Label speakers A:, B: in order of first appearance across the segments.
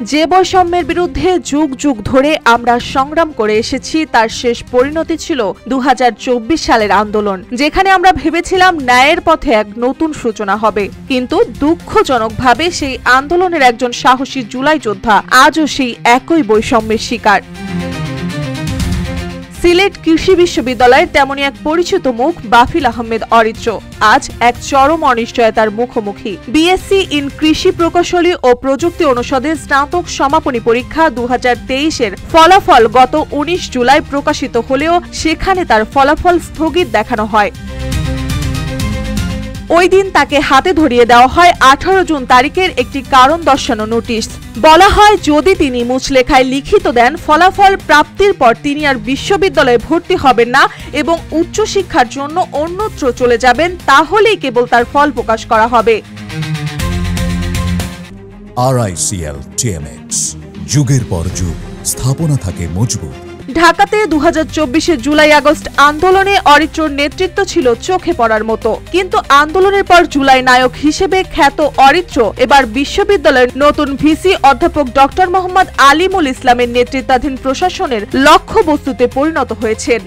A: যে বৈষম্যের বিরুদ্ধে যুগ যুগ ধরে আমরা সংগ্রাম করে এসেছি তার শেষ পরিণতি ছিল ২০২৪ সালের আন্দোলন, যেখানে আমরা ভেবেছিলাম ন্যায়ের পথে এক নতুন সূচনা হবে। কিন্তু দুঃখজনকভাবে সেই আন্দোলনের একজন সাহসী জুলাই যোদ্ধা আজও সেই একই বৈষম্যের শিকার। সিলেট কৃষি বিশ্ববিদ্যালয়ের তেমনি এক পরিচিত মুখ বাফিল আহমেদ অরিত্র আজ এক চরম অনিশ্চয়তার মুখোমুখি। বিএসসি ইন কৃষি প্রকৌশলী ও প্রযুক্তি অনুষদের স্নাতক সমাপনী পরীক্ষা ২০২৩-এর ফলাফল গত ১৯ জুলাই প্রকাশিত হলেও সেখানে তার ফলাফল স্থগিত দেখানো হয়। ওই দিন তাকে হাতে ধরিয়ে দেওয়া হয় ১৮ জুন তারিখের একটি কারণ দর্শানো নোটিশ। বলা হয়, যদি তিনি মুচলেখায় লিখিত দেন ফলাফল প্রাপ্তির পর তিনি আর বিশ্ববিদ্যালয়ে ভর্তি হবেন না এবং উচ্চশিক্ষার জন্য অন্যত্র চলে যাবেন, তাহলেই কেবল তার ফল প্রকাশ করা হবে।
B: RICL TMX, যুগের পর যুগ স্থাপনা থাকে মজবুত।
A: ঢাকাতে ২০২৪-এর জুলাই আগস্ট আন্দোলনে অরিত্রর নেতৃত্ব ছিল চোখে পড়ার মতো, কিন্তু আন্দোলনের পর জুলাই নায়ক হিসেবে খ্যাত অরিত্র এবার বিশ্ববিদ্যালয়ের নতুন ভিসি অধ্যাপক ডক্টর মোহাম্মদ আলিমুল ইসলামের নেতৃত্বাধীন প্রশাসনের লক্ষ্যবস্তুতে পরিণত হয়েছেন।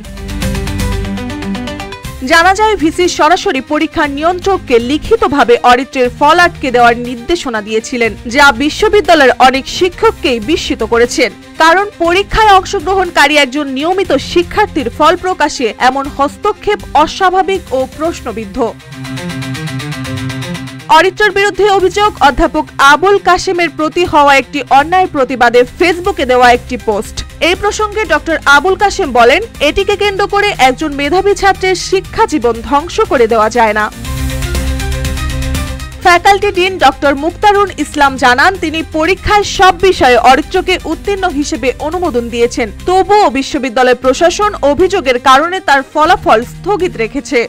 A: জানা যায়, ভিসি সরাসরি পরীক্ষা নিয়ন্ত্রককে লিখিতভাবে অরিত্রের ফল আটকে দেওয়ার নির্দেশনা দিয়েছিলেন, যা বিশ্ববিদ্যালয়ের অনেক শিক্ষককেই বিস্মিত করেছেন। কারণ পরীক্ষায় অংশগ্রহণকারী একজন নিয়মিত শিক্ষার্থীর ফল প্রকাশে এমন হস্তক্ষেপ অস্বাভাবিক ও প্রশ্নবিদ্ধ। অরিত্রর বিরুদ্ধে অভিযোগ, অধ্যাপক আবুল কাশেমের প্রতি হওয়া একটি অন্যায় প্রতিবাদে ফেসবুকে দেওয়া একটি পোস্ট। এই প্রসঙ্গে ডক্টর আবুল কাশেম বলেন, এটিকে কেন্দ্র করে একজন মেধাবী ছাত্রের শিক্ষা জীবন ধ্বংস করে দেওয়া যায় না। ফ্যাকাল্টি ডিন ডক্টর মুক্তারুল ইসলাম জানান, তিনি পরীক্ষায় সব বিষয়ে অরিত্রকে উত্তীর্ণ হিসেবে অনুমোদন দিয়েছেন, তবুও বিশ্ববিদ্যালয় প্রশাসন অভিযোগের কারণে তার ফলাফল স্থগিত রেখেছে।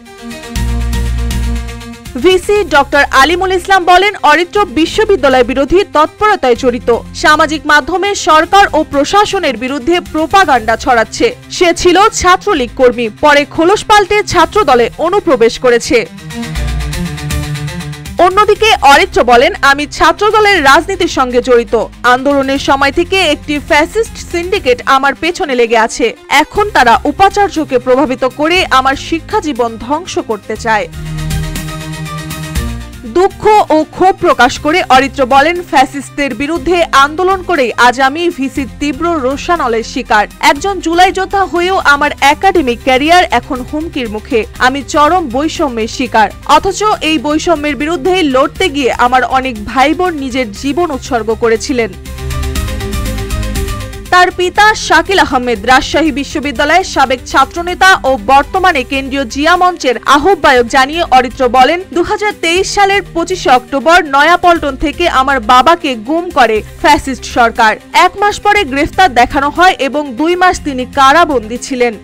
A: ভিসি ডক্টর আলিমুল ইসলাম বলেন, অরিত্র বিশ্ববিদ্যালয় বিরোধী তৎপরতায় জড়িত, সামাজিক মাধ্যমে সরকার ও প্রশাসনের বিরুদ্ধে প্রোপাগান্ডা ছড়াচ্ছে। সে ছিল ছাত্রলীগ কর্মী, পরে খোলস পাল্টে ছাত্রদলে অনুপ্রবেশ করেছে। অন্যদিকে অরিত্র বলেন, আমি ছাত্রদলের রাজনীতির সঙ্গে জড়িত। আন্দোলনের সময় থেকে একটি ফ্যাসিস্ট সিন্ডিকেট আমার পেছনে লেগে আছে। এখন তারা উপাচার্যকে প্রভাবিত করে আমার শিক্ষা জীবন ধ্বংস করতে চায়। দুঃখ ও ক্ষোভ প্রকাশ করে অরিত্র বলেন, ফ্যাসিস্টদের বিরুদ্ধে আন্দোলন করে আজ আমি ভিসির তীব্র রোষানলের শিকার। একজন জুলাই যোদ্ধা হয়েও আমার একাডেমিক ক্যারিয়ার এখন হুমকির মুখে। আমি চরম বৈষম্যের শিকার, অথচ এই বৈষম্যের বিরুদ্ধে লড়তে গিয়ে আমার অনেক ভাই বোন নিজের জীবন উৎসর্গ করেছিলেন। তার পিতা শাকিল আহমেদ রাজশাহী বিশ্ববিদ্যালয়ের সাবেক ছাত্রনেতা ও বর্তমানে কেন্দ্রীয় জিয়া মঞ্চের আহ্বায়ক জানিয়ে অরিত্র বলেন, ২০২৩ সালের ২৫ অক্টোবর নয়াপল্টন থেকে আমার বাবাকে গুম করে ফ্যাসিস্ট সরকার। ১ মাস পরে গ্রেফতার দেখানো হয় এবং ২ মাস তিনি কারাবন্দী ছিলেন।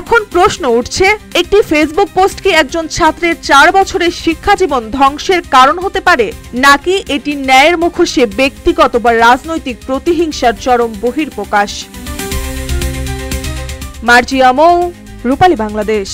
A: এখন প্রশ্ন উঠছে, একটি ফেসবুক পোস্ট কি একজন ছাত্রের ৪ বছরের শিক্ষা জীবন ধ্বংসের কারণ হতে পারে, নাকি এটি ন্যায়ের মুখোশে ব্যক্তিগত বা রাজনৈতিক প্রতিহিংসার চরম বহিঃপ্রকাশ? মার্জিয়া মৌ, রূপালী বাংলাদেশ।